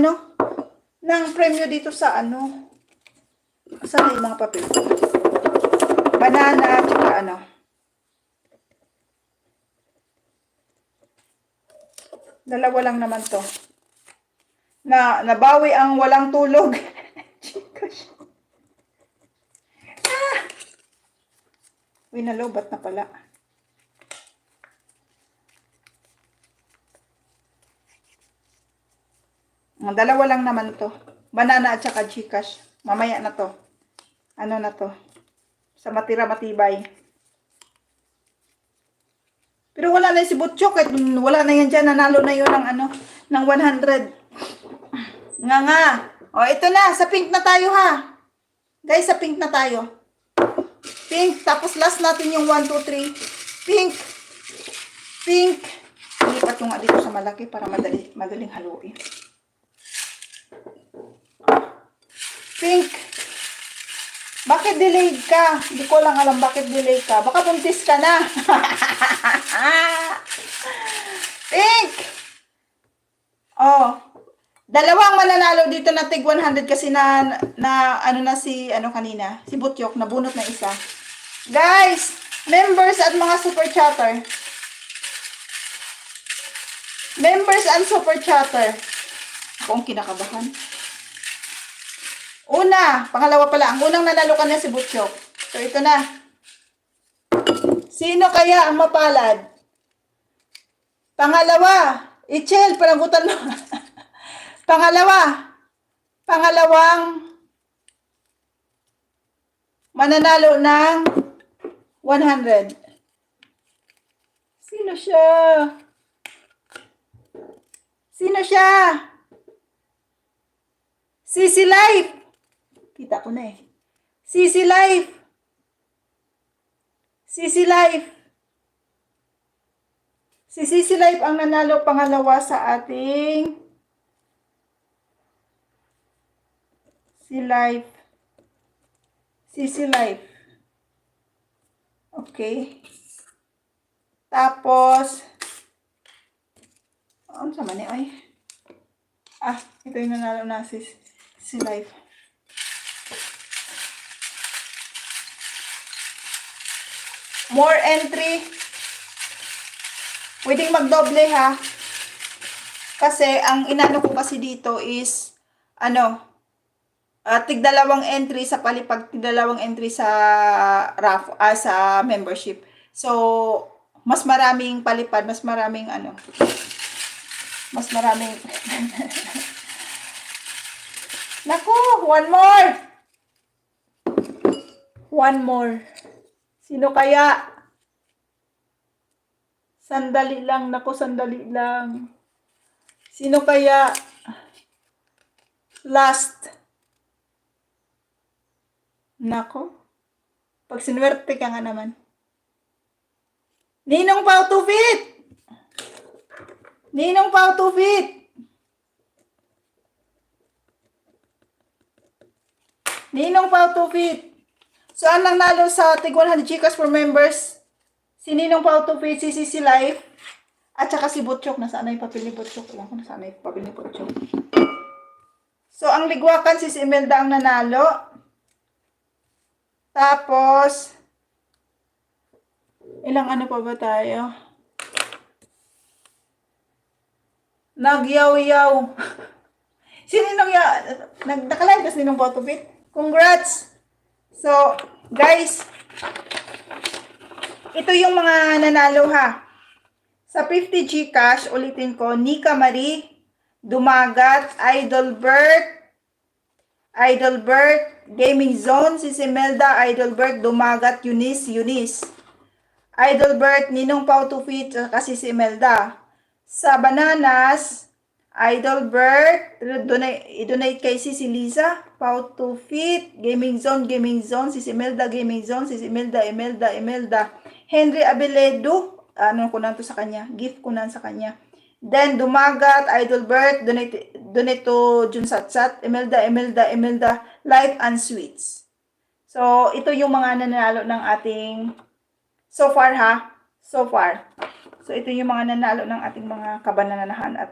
ng premyo dito sa ano. Saan yung mga papel? Banana, tsaka ano. Dalawa lang naman to. Nabawi ang walang tulog. Winalobat na pala. Dalawa lang naman to. Banana at saka Gcash. Mamaya na to. Ano na to? Sa matira matibay. Pero wala na si Butchok. Kahit wala na yan dyan. Nanalo na yun ng ano. Ng 100. Nga. O, ito na. Sa pink na tayo ha. Guys, sa pink na tayo. Pink. Tapos last natin yung 1, 2, 3. Pink. Pink. Lipat ko nga dito sa malaki para madaling haluin. Pink. Bakit delayed ka? Hindi ko lang alam bakit delayed ka. Baka buntis ka na. Pink. Oh. Dalawang mananalo dito na tig 100 kasi na ano na si kanina, si Butyok nabunot na isa. Guys, members at mga super chatter. Members and super chatter. Ako ang kinakabahan. Una, pangalawa pala. Ang unang nanalo ka na si Butchok. So, ito na. Sino kaya ang mapalad? Pangalawa. Ichel, panagutan mo. Pangalawa. Pangalawang mananalo ng 100. Sino siya? Sino siya? Sisi Life. Kita ko na eh. Sisi Life. Sisi Life. Si Sisi Life ang nanalo pangalawa sa ating Sisi Life. Okay. Tapos ano sa mani ay? Ito yung nanalo na Sisi Life. More entry. Pwedeng magdoble ha. Kasi ang inano ko kasi dito is tig-dalawang entry sa palipag, tig-dalawang entry sa sa membership. So mas maraming palipad, mas maraming Naku, one more. Sino kaya? Sandali lang. Naku, sandali lang. Sino kaya? Last. Naku. Pag sinuwerte ka nga naman. Ninong Pao Tufit! Ninong Pao Tufit! Ninong Pao Tufit! So, ang nanalo sa tig 100 Gcash for members, si Ninong Pao Tufit, si Sisi Life, at saka si Butchok. Nasaan na yung papel ni Butchok? Alam ko nasaan na yung papel ni Butchok. So, ang ligwakan, si Imelda ang nanalo. Tapos, ilang ano pa ba tayo? Nagyaw-yaw. Si Ninong nakalive kasi Ninong Pao Tufit. Congrats! So, guys, ito yung mga nanalo ha. Sa 50 Gcash, ulitin ko, Nika Marie, Dumagat, Idolbert, Gaming Zone, si Imelda, Idolbert, Dumagat, Eunice, Idolbert, Ninong Pao Tufit, kasi si Imelda. Sa Bananas, Idolbert, i-donate kay si Liza, Pao Tufit, Gaming Zone, si Imelda, Gaming Zone, si Imelda. Henry Abeledo, ko na to sa kanya, gift ko na sa kanya. Then, Dumagat, Idolbert, donate to Junsatsat, Imelda, Life and Sweets. So, ito yung mga nanalo ng ating, so far ha, so ito yung mga nanalo ng ating mga kabananahan at